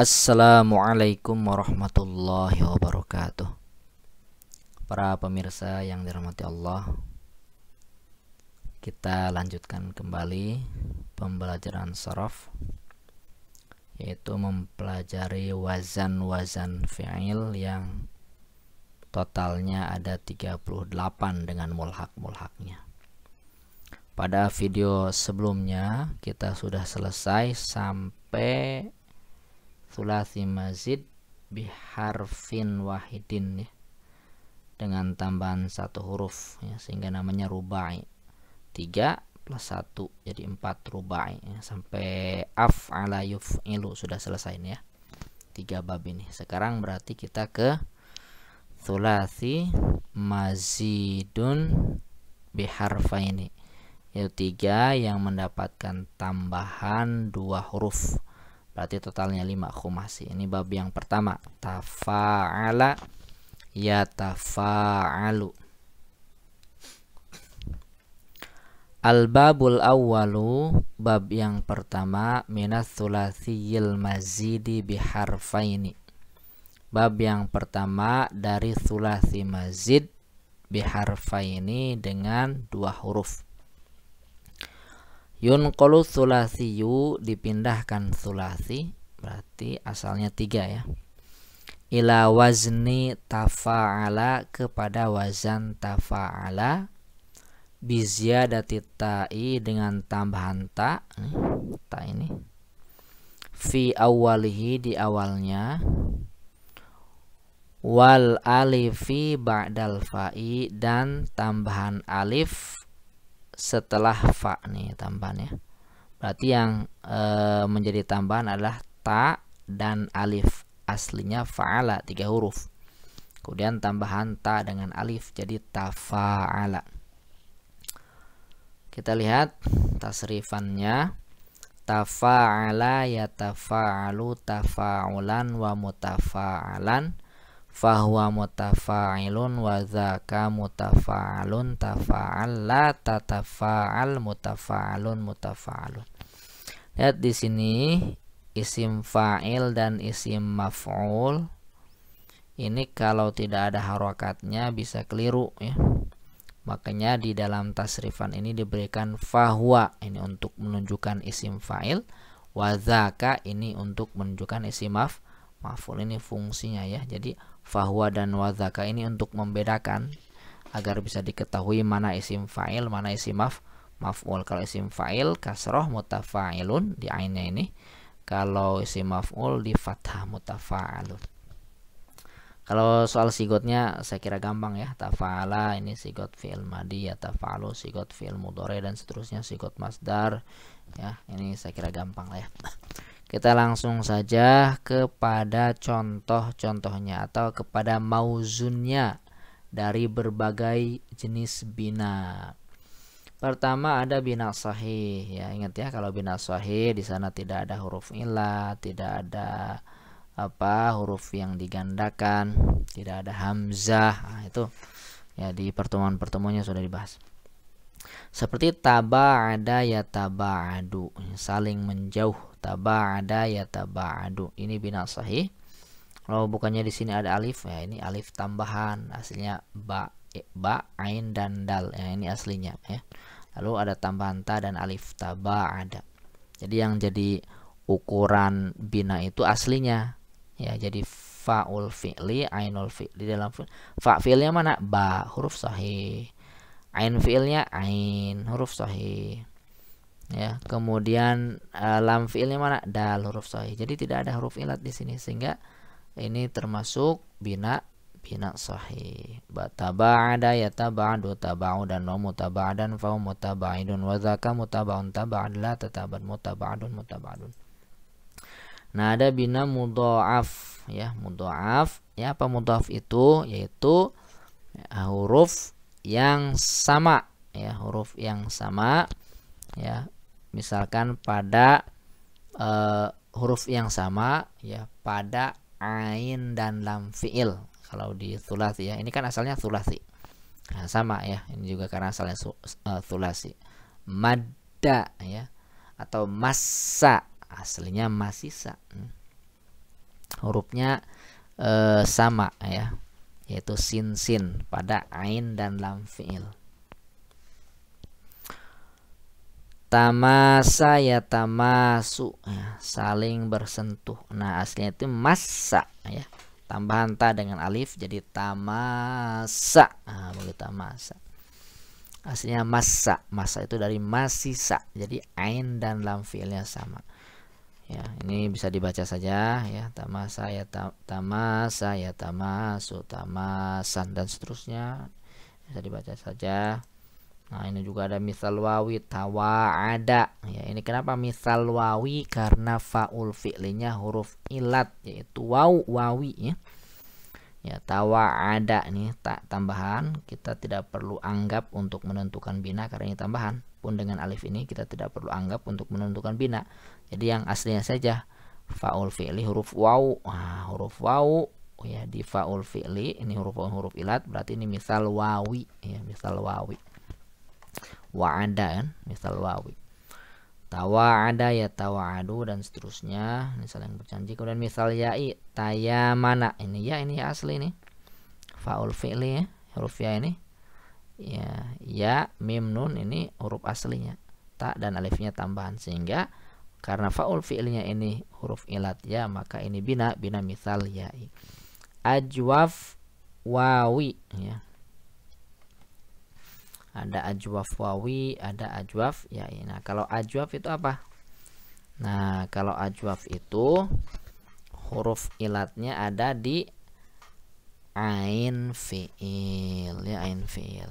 Assalamualaikum warahmatullahi wabarakatuh. Para pemirsa yang dirahmati Allah, kita lanjutkan kembali pembelajaran sharaf, yaitu mempelajari wazan-wazan fi'il yang totalnya ada 38 dengan mulhak-mulhaknya. Pada video sebelumnya kita sudah selesai sampai tsulats mazid biharfin wahidin, ya, dengan tambahan satu huruf, ya, sehingga namanya rubai. 3 plus 1 jadi 4 rubai, ya, sampai af'ala yuf'ilu sudah selesai ini, ya, 3 bab ini. Sekarang berarti kita ke tsulatsi mazidun biharfaini, yaitu 3 yang mendapatkan tambahan 2 huruf. Berarti totalnya 5 khumasi. Ini bab yang pertama, tafa'ala yatafa'alu. Al-babul awwalu, bab yang pertama, minas tsulatsiyil mazidi biharfaini. Bab yang pertama dari tsulatsi mazid biharfaini dengan 2 huruf. Yunqalu tsulasiyu, dipindahkan tsulasi, berarti asalnya 3, ya, ila wazni tafa'ala, kepada wazan tafa'ala, biziyadati ta'i, dengan tambahan ta, ta ini, fi awalihi, di awalnya, wal alifi ba'dal fa'i, dan tambahan alif setelah fa, nih tambahannya. Berarti yang menjadi tambahan adalah ta dan alif. Aslinya fa'ala 3 huruf. Kemudian tambahan ta dengan alif jadi tafa'ala. Kita lihat tasrifannya. Tafa'ala yatafa'alu tafa'ulan wa mutafa'alan, fahuwa mutafa'ilun wa dzaka mutafa'alun tafa'al la tatafa'al mutafa'alun mutafa'alun. Lihat di sini isim fa'il dan isim maf'ul ini kalau tidak ada harokatnya bisa keliru, ya. Makanya di dalam tasrifan ini diberikan fahuwa, ini untuk menunjukkan isim fa'il, wa dzaka ini untuk menunjukkan isim maf'ul. Ini fungsinya, ya. Jadi fahuwa dan wadzaka ini untuk membedakan agar bisa diketahui mana isim fa'il, mana isim maf'ul. Kalau isim fa'il kasroh mutafa'ilun di ainnya ini, kalau isim maf'ul di fathah mutafa'alun. Kalau soal sigotnya saya kira gampang, ya. Tafa'ala ini sigot fi'il madi, ya, tafa'alu sigot fi'il mudhari, dan seterusnya sigot masdar, ya. Ini saya kira gampang lah, ya. Kita langsung saja kepada contoh-contohnya atau kepada mauzunnya dari berbagai jenis bina. Pertama ada bina sahih, ya. Ingat, ya, kalau bina sahih di sana tidak ada huruf illah, tidak ada huruf yang digandakan, tidak ada hamzah. Nah, itu, ya, di pertemuan-pertemuannya sudah dibahas. Seperti taba'ada yataba'adu, saling menjauh. Taba'ada yataba'adu, ini bina sahih. Kalau bukannya di sini ada alif, ya, ini alif tambahan, aslinya ba, ain dan dal, ya, ini aslinya, ya. Lalu ada tambahan ta dan alif, taba'ada. Jadi yang jadi ukuran bina itu aslinya, ya, jadi fa'ul fi'li, ainul fi'li. Dalam fa fi'ilnya mana? Ba, huruf sahih. Ain fi'ilnya ain, huruf sahih, ya. Kemudian lam fi'ilnya mana? Dal, huruf sahih. Jadi tidak ada huruf ilat di sini, sehingga ini termasuk bina sahih. Taba'ada yataba'adu taba'udan wa mutaba'adan fa mutaba'idun wa dzaka mutaba'un taba'ad la tatabad mutaba'adun mutaba'adun. Nah, ada bina mudha'af, ya. Mudha'af, ya, apa mudha'af itu? Yaitu, ya, huruf yang sama, ya, huruf yang sama, ya. Misalkan pada huruf yang sama, ya, pada ain dan lam fi'il. Kalau di tsulasi, ya, ini kan asalnya tsulasi. Nah, sama, ya, ini juga karena asalnya tsulasi. Madda, ya, atau massa, aslinya masisa. hurufnya sama ya, yaitu sin pada ain dan lam fi'il. Tamasa ya tamasu ya, saling bersentuh. Nah aslinya itu massa ya, tambahan ta dengan alif jadi tamasa. Nah, begitu tamasa. Aslinya massa. Massa itu dari masisa, jadi ain dan lam fi'ilnya sama. Ya, ini bisa dibaca saja ya, tamasa ya tamasa ya tamasu tamasan dan seterusnya bisa dibaca saja. Nah ini juga ada misal wawi tawa'ada ya. Ini kenapa misal wawi? Karena faul fi'linya huruf ilat yaitu wawi ya. Ya tawa'ada nih tak tambahan, kita tidak perlu anggap untuk menentukan bina karena ini tambahan. Pun dengan alif ini kita tidak perlu anggap untuk menentukan bina. Jadi yang aslinya saja faul fi'li huruf waw. Nah, huruf waw ya di faul fi'li ini huruf ilat, berarti ini misal wawi ya, misal wawi. Wa'ada kan, misal wawi. Tawa'ada ya tawa'adu dan seterusnya, ini saling berjanji. Kemudian misal ya'i tayamana, ini ya asli nih faul fi'li ya, huruf ya ini ya mim nun ini huruf aslinya, ta dan alifnya tambahan, sehingga karena faul fi'linya ini huruf ilat ya, maka ini bina misal ya'i. Ajwaf wawi ya, ada ajwaf wawi, ada ajwaf ya. Nah kalau ajwaf itu apa? Nah kalau ajwaf itu huruf ilatnya ada di ain fi'il ya, ain fi'il.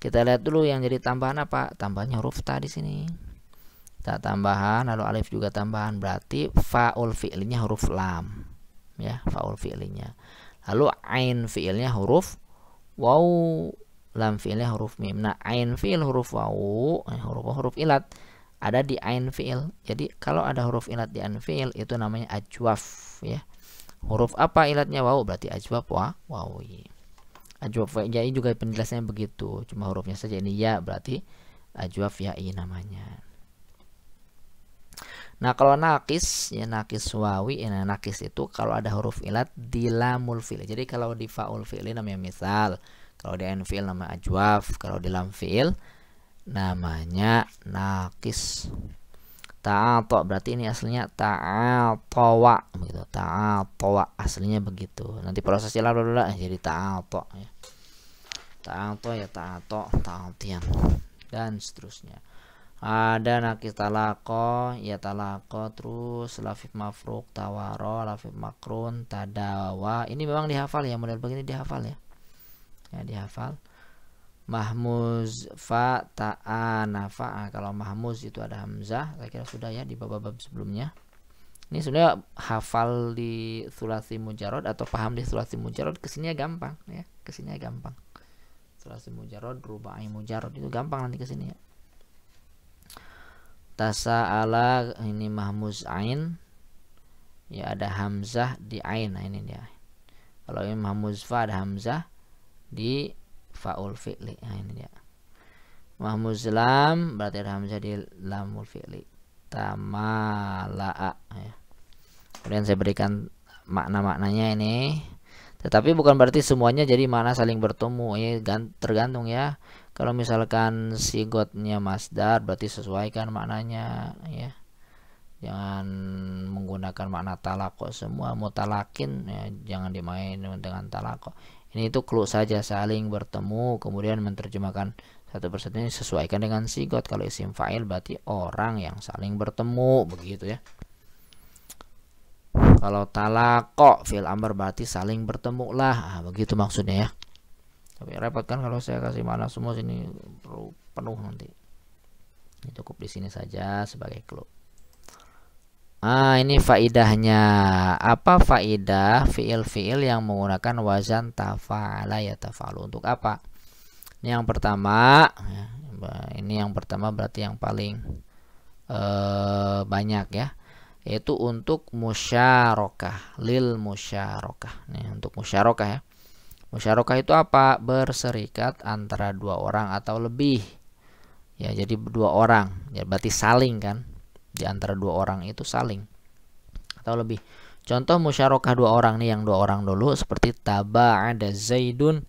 Kita lihat dulu yang jadi tambahan apa? Tambahannya huruf ta di sini. Ta tambahan, lalu alif juga tambahan, berarti faul fi'ilnya huruf lam ya, faul fi'ilnya. Lalu ain fi'ilnya huruf waw, lam fi'ilnya huruf mim. Nah ain fi'il huruf waw, huruf ilat ada di ain fi'il. Jadi kalau ada huruf ilat di ain fi'il itu namanya ajwaf ya. Huruf apa ilatnya? Waw, berarti ajwaf wawi. Ajwaf ya'i juga penjelasannya begitu, cuma hurufnya saja ini ya, berarti ajwaf ya'i namanya. Nah kalau nakis ya, nakis wawi, nah nakis itu kalau ada huruf ilat di lamul fi'il. Jadi kalau di faul fi'il namanya misal, kalau di ain fi'il namanya ajwaf, kalau di lam fi'il namanya nakis. Ta'ato berarti ini aslinya ta'atowa begitu, ta'atowa aslinya begitu. Nanti prosesnya lalu jadi ta'ato ya. Ta'ato ya ta'ato, ta'atian dan seterusnya. Ada nakis talaqo ya talaqo, terus lafif mafruk tawaro, lafif makrun tadawa. Ini memang dihafal ya, model begini dihafal ya. Ya dihafal. Mahmuz fa ta'a nafa'a. Kalau mahmuz itu ada hamzah, saya kira sudah ya di bab-bab sebelumnya. Ini sebenarnya hafal di sulasi mujarrad atau paham di sulasi mujarrad kesininya gampang ya, kesininya gampang. Sulasi mujarrad, rubai mujarrad itu gampang nanti kesini ya. Tasa'ala ini mahmuz ain ya, ada hamzah di ain. Nah ini dia. Kalau ini mahmuz fa ada hamzah di faul fi'li. Nah ini dia. Mahmuz lam berarti ada hamzah di lamul fi'li. Tamala'a ya. Kemudian saya berikan makna-maknanya ini. Tetapi bukan berarti semuanya jadi makna saling bertemu. Ini tergantung ya. Kalau misalkan sigotnya masdar berarti sesuaikan maknanya ya. Jangan menggunakan makna talaqo semua, mutalakin ya, jangan dimain dengan talaqo. Ini itu clue saja, saling bertemu, kemudian menerjemahkan satu persatu ini sesuaikan dengan sigot. Kalau isim fa'il berarti orang yang saling bertemu begitu ya. Kalau talaqo fil amr berarti saling bertemu lah, begitu maksudnya ya. Tapi repot kan kalau saya kasih makna semua sini penuh nanti. Ini cukup di sini saja sebagai clue. Ini faidahnya. Apa faidah fiil-fiil yang menggunakan wazan tafa'ala ya tafa'alu? Untuk apa? Ini yang pertama ya, ini yang pertama berarti yang paling banyak ya, yaitu untuk musyarakah, lil musyarakah. Nih untuk musyarakah ya. Musyarakah itu apa? Berserikat antara dua orang atau lebih. Ya, jadi dua orang. Ya berarti saling kan? Di antara dua orang itu saling. atau lebih. Contoh musyarakah dua orang nih, yang dua orang dulu seperti taba'ada Zaidun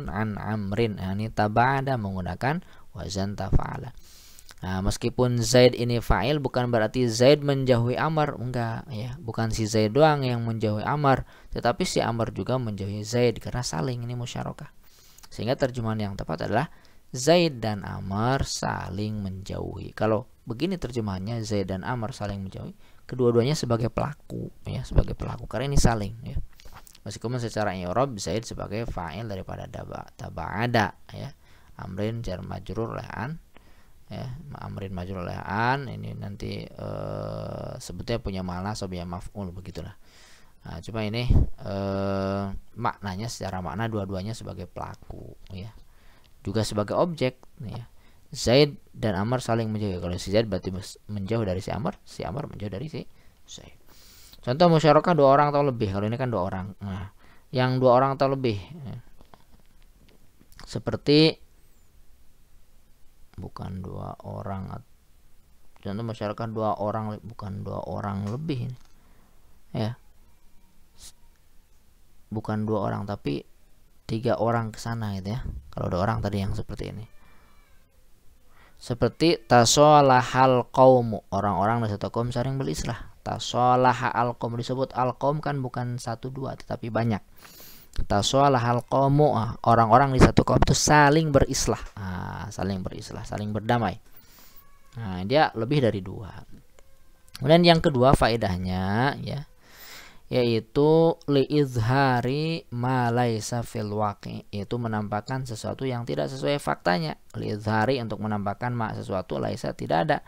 an Amrin. Nah, ini taba'ada menggunakan wazan tafa'ala. Nah, meskipun Zaid ini fa'il bukan berarti Zaid menjauhi Amr, enggak ya. Bukan si Zaid doang yang menjauhi Amr, tetapi si Amr juga menjauhi Zaid karena saling, ini musyarakah. Sehingga terjemahan yang tepat adalah Zaid dan Amr saling menjauhi. Kalau begini terjemahannya, Zaid dan Amr saling menjauhi, kedua-duanya sebagai pelaku ya, sebagai pelaku karena ini saling ya. Meskipun secara i'rab Zaid sebagai fa'il daripada taba'ada ya. Amrin jar majrur oleh an ya, amrin majrur oleh an, ini nanti sebetulnya punya makna sebagai maf'ul begitulah. Nah, cuma ini maknanya secara makna dua-duanya sebagai pelaku ya, juga sebagai objek ya. Zaid dan Amr saling menjauh. Kalau si Zaid berarti menjauh dari si Amr menjauh dari si Zaid. Contoh musyarakah dua orang atau lebih. Kalau ini kan dua orang. Nah, yang dua orang atau lebih ya. Seperti bukan dua orang. Contoh musyarakah dua orang, bukan dua orang lebih ya. Bukan dua orang tapi tiga orang ke sana gitu ya. Kalau dua orang tadi yang seperti ini. Seperti tasolahal qaumu, orang-orang dari satu kaum saling berislah. Tasolaha al qaum, disebut al qaum kan bukan satu dua tetapi banyak. Tasolahal qaumu, orang-orang di satu kaum itu saling berislah. Saling berislah, saling berdamai. Nah, dia lebih dari dua. Kemudian yang kedua faedahnya ya, yaitu liizhari ma laisa fil waqi, yaitu menampakkan sesuatu yang tidak sesuai faktanya. Liizhari untuk menampakkan ma sesuatu laisa tidak ada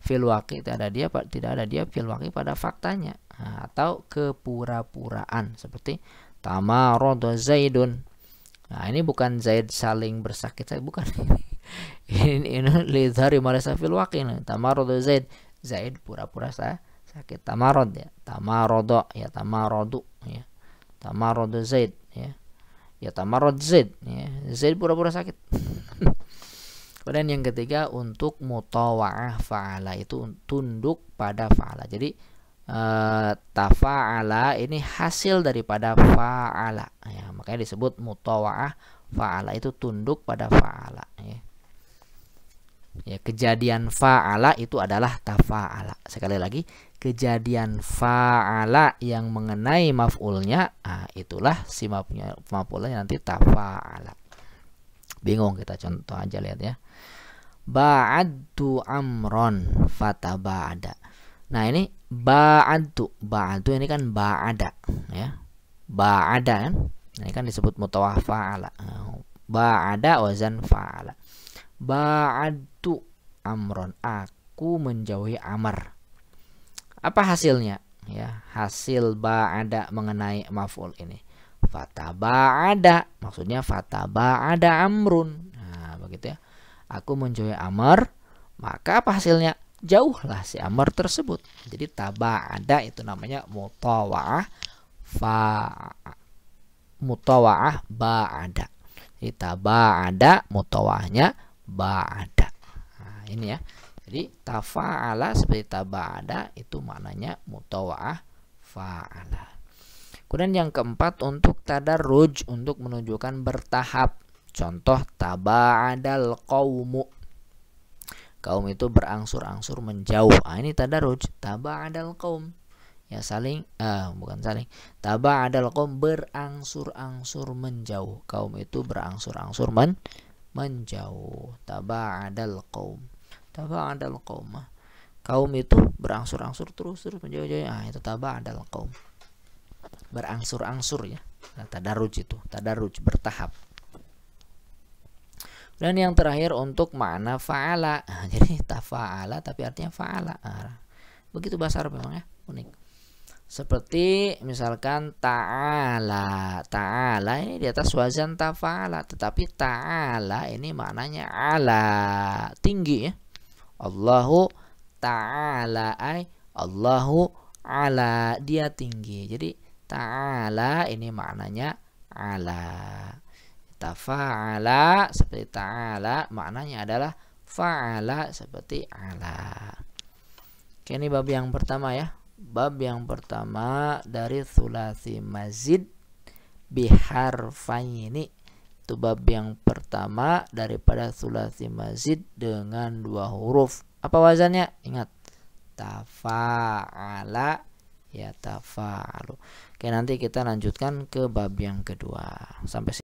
fil waqi, tidak ada dia fil waqi pada faktanya. Nah, atau kepura-puraan seperti tamarada Zaidun. Nah, ini bukan Zaid saling bersakit, bukan. ini liizhari ma laisa fil waqi. Tamarada Zaid pura-pura sakit. Tamarod ya, tamarodo ya, tamarodu ya, tamarodo Zaid ya, ya tamarod Zaid ya, Zaid pura-pura sakit. Kemudian yang ketiga untuk mutawa'ah fa'ala, itu tunduk pada fa'ala. Jadi tafa'ala ini hasil daripada fa'ala ya, makanya disebut mutawa'ah fa'ala, itu tunduk pada fa'ala ya. Ya, kejadian fa'ala itu adalah tafa'ala. Sekali lagi, kejadian fa'ala yang mengenai maf'ulnya, itulah si maf'ulnya nanti tafa'ala. Bingung kita, contoh aja lihat ya. Ba'adtu amron fataba'ada. Nah, ini ba'adtu ini kan ba'ada ya. Ba'ada kan? Ini kan disebut mutawah fa'ala. Ba'ada wazan fa'ala. Ba'adtu amron, aku menjauhi Amr. Apa hasilnya? Ya, hasil ba'ada mengenai maf'ul ini. Fataba'ada, maksudnya fataba'ada amrun. Nah, begitu ya. Aku menjauhi Amr, maka apa hasilnya? Jauhlah si Amr tersebut. Jadi taba'ada itu namanya mutawa'ah ba'ada. Jadi taba'ada mutawa'ahnya ba'ada. Nah, ini ya. Jadi tafa'ala seperti taba'ada itu maknanya mutawa'ah fa'ala. Kemudian yang keempat untuk tadarruj, untuk menunjukkan bertahap. Contoh taba'adal qaumu. Kaum itu berangsur-angsur menjauh. Ini tadarruj, taba'adal qaum. Ya saling bukan saling. Taba'adal qaum, berangsur-angsur menjauh. Kaum itu berangsur-angsur menjauh. Taba'adal qaum. Taba'adal qaum. Kaum itu berangsur-angsur terus menjauh-jauh. Itu taba'adal qaum. Berangsur-angsur ya. Nah, tadarruj itu, tadarruj bertahap. Dan yang terakhir untuk makna fa'ala. Jadi tafa'ala tapi artinya fa'ala. Begitu bahasa Arab memang ya, unik. Seperti misalkan ta'ala. Ta'ala ini di atas wazan tafa'ala, tetapi ta'ala ini maknanya ala, tinggi ya. Allahu ta'ala ay Allahu ala, dia tinggi. Jadi ta'ala ini maknanya ala. Tafa'ala seperti ta'ala maknanya adalah fa'ala seperti ala. Oke, ini bab yang pertama ya. Bab yang pertama dari tsulasi mazid biharfaini. Itu bab yang pertama daripada tsulasi mazid dengan 2 huruf. Apa wazannya? Ingat, tafa'ala ya tafa'alu. Oke, nanti kita lanjutkan ke bab yang kedua. Sampai